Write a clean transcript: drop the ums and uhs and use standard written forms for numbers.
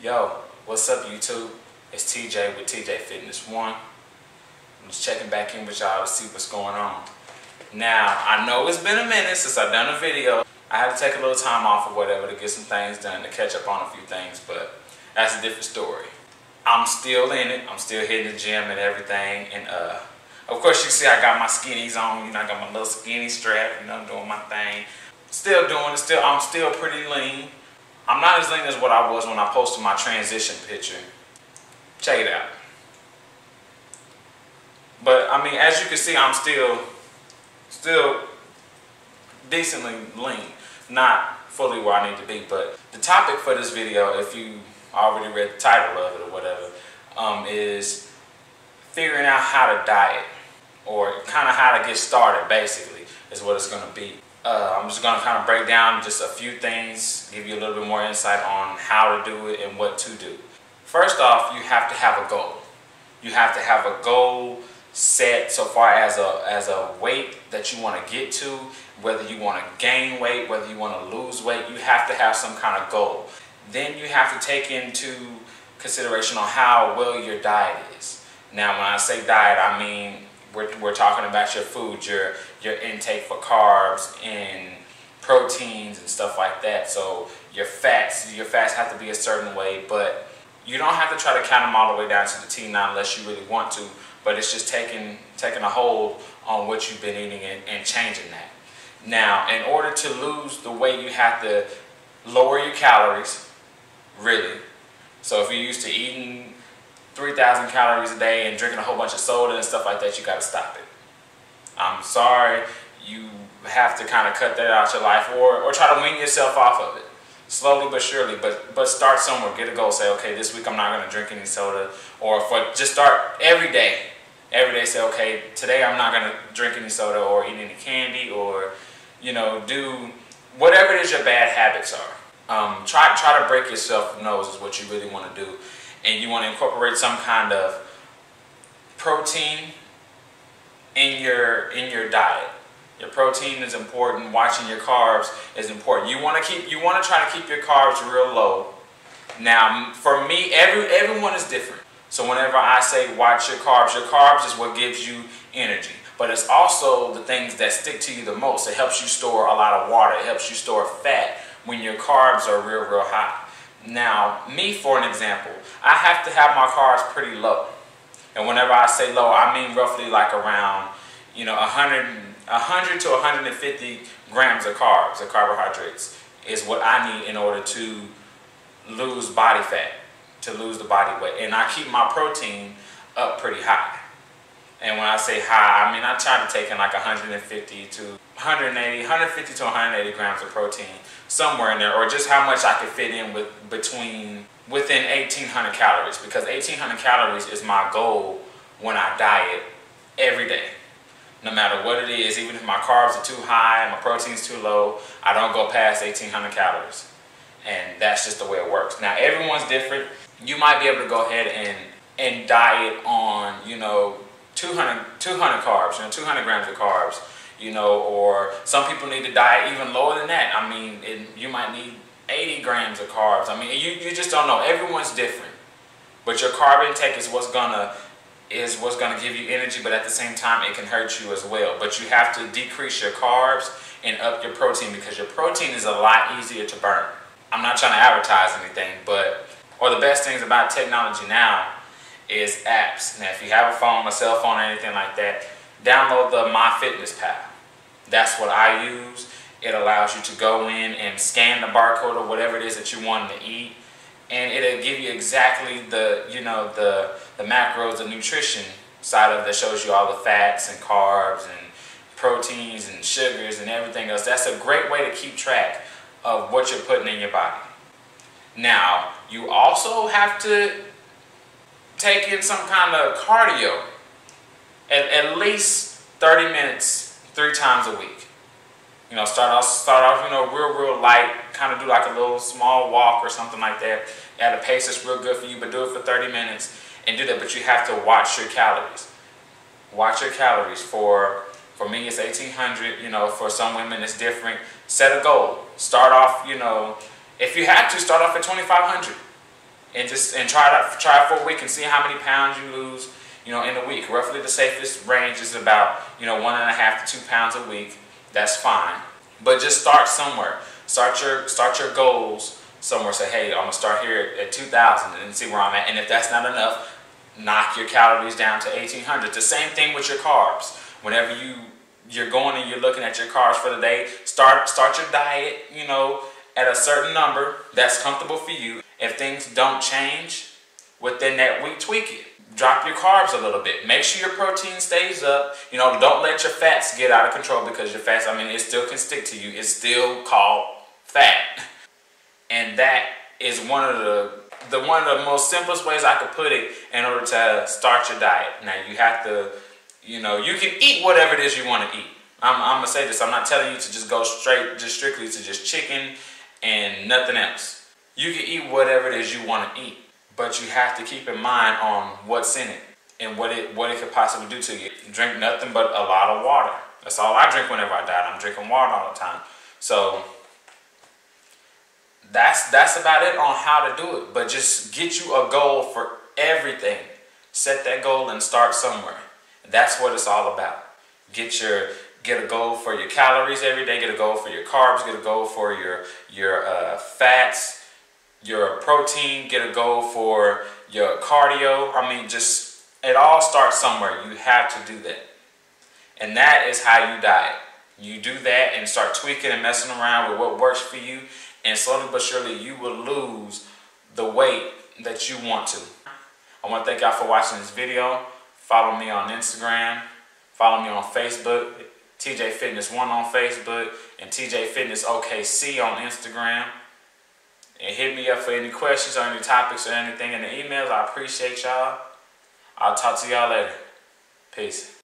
Yo, what's up YouTube? It's TJ with TJ Fitness 1. I'm just checking back in with y'all to see what's going on. Now, I know it's been a minute since I've done a video. I had to take a little time off or whatever to get some things done, to catch up on a few things, but that's a different story. I'm still in it. I'm still hitting the gym and everything, and of course you can see I got my skinnies on. You know, I got my little skinny strap. You know, I'm doing my thing. Still doing it. I'm still pretty lean. I'm not as lean as what I was when I posted my transition picture. Check it out. But I mean, as you can see, I'm still decently lean. Not fully where I need to be. But the topic for this video, if you already read the title of it or whatever, is figuring out how to diet, or kind of how to get started, basically, is what it's going to be. I'm just going to kind of break down just a few things, give you a little bit more insight on how to do it and what to do. First off, you have to have a goal. You have to have a goal set so far as a weight that you want to get to, whether you want to gain weight, whether you want to lose weight. You have to have some kind of goal. Then you have to take into consideration on how well your diet is. Now, when I say diet, I mean we're talking about your food, your intake for carbs and proteins and stuff like that. So your fats have to be a certain way, but you don't have to try to count them all the way down to the T now unless you really want to. But it's just taking a hold on what you've been eating and changing that. Now, in order to lose the weight, you have to lower your calories, really. So if you're used to eating 3,000 calories a day and drinking a whole bunch of soda and stuff like that, you got to stop it. I'm sorry, you have to kind of cut that out your life, or try to wean yourself off of it. Slowly but surely, but start somewhere. Get a goal. Say, okay, this week I'm not going to drink any soda. Or just start every day. Every day say, okay, today I'm not going to drink any soda or eat any candy, or, you know, do whatever it is your bad habits are. Try to break yourself from those is what you really want to do. And you want to incorporate some kind of protein in your diet. Your protein is important. Watching your carbs is important. You want to try to keep your carbs real low. Now, for me, everyone is different. So whenever I say watch your carbs is what gives you energy. But it's also the things that stick to you the most. It helps you store a lot of water. It helps you store fat when your carbs are real high. Now, me, for an example, I have to have my carbs pretty low. And whenever I say low, I mean roughly like around, you know, 100 to 150 grams of carbs, or carbohydrates, is what I need in order to lose body fat, to lose the body weight. And I keep my protein up pretty high. And when I say high, I mean I try to take in like 150 to 180 grams of protein, somewhere in there, or just how much I can fit in within 1,800 calories, because 1,800 calories is my goal when I diet every day. No matter what it is, even if my carbs are too high and my protein's too low, I don't go past 1,800 calories. And that's just the way it works. Now, everyone's different. You might be able to go ahead and diet on, you know, 200 carbs, you know, 200 grams of carbs, you know, or some people need to diet even lower than that. I mean, you might need 80 grams of carbs. I mean, you just don't know. Everyone's different. But your carb intake is what's gonna give you energy, but at the same time it can hurt you as well. But you have to decrease your carbs and up your protein, because your protein is a lot easier to burn. I'm not trying to advertise anything, or the best things about technology now is apps. Now, if you have a phone, a cell phone, or anything like that, download the MYFITNESSPAL. That's what I use. It allows you to go in and scan the barcode or whatever it is that you want to eat, and it'll give you exactly the macros, the nutrition side of it, that shows you all the fats and carbs and proteins and sugars and everything else. That's a great way to keep track of what you're putting in your body. Now, you also have to take in some kind of cardio, at least 30 minutes 3 times a week. You know, start off, you know, real light, kind of do like a little small walk or something like that at a pace that's real good for you, but do it for 30 minutes and do that. But you have to watch your calories. Watch your calories. For me, it's 1,800, you know, for some women it's different. Set a goal. Start off, you know, if you have to, start off at 2,500. and try it for a week and see how many pounds you lose, you know, in a week. Roughly the safest range is about, you know, 1.5 to 2 pounds a week. That's fine. But just start somewhere. Start your goals somewhere. Say, hey, I'm gonna start here at 2,000 and see where I'm at. And if that's not enough, knock your calories down to 1,800. The same thing with your carbs. Whenever you're going and you're looking at your carbs for the day, start your diet, you know, at a certain number that's comfortable for you. If things don't change within that week, tweak it. Drop your carbs a little bit. Make sure your protein stays up. You know, don't let your fats get out of control, because your fats, I mean, it still can stick to you. It's still called fat. And that is one of the most simplest ways I could put it in order to start your diet. Now, you have to, you know, you can eat whatever it is you want to eat. I'm going to say this. I'm not telling you to just go strictly to just chicken and nothing else. You can eat whatever it is you want to eat, but you have to keep in mind on what's in it and what it could possibly do to you. Drink nothing but a lot of water. That's all I drink whenever I diet. I'm drinking water all the time. So that's about it on how to do it. But just get you a goal for everything. Set that goal and start somewhere. That's what it's all about. Get a goal for your calories every day. Get a goal for your carbs. Get a goal for your fats, your protein. Get a goal for your cardio. I mean, just it all starts somewhere. You have to do that, and that is how you diet. You do that and start tweaking and messing around with what works for you, and slowly but surely you will lose the weight that you want to. I want to thank y'all for watching this video. Follow me on Instagram. Follow me on Facebook. TJ Fitness 1 on Facebook and TJ Fitness OKC on Instagram. And hit me up for any questions or any topics or anything in the emails. I appreciate y'all. I'll talk to y'all later. Peace.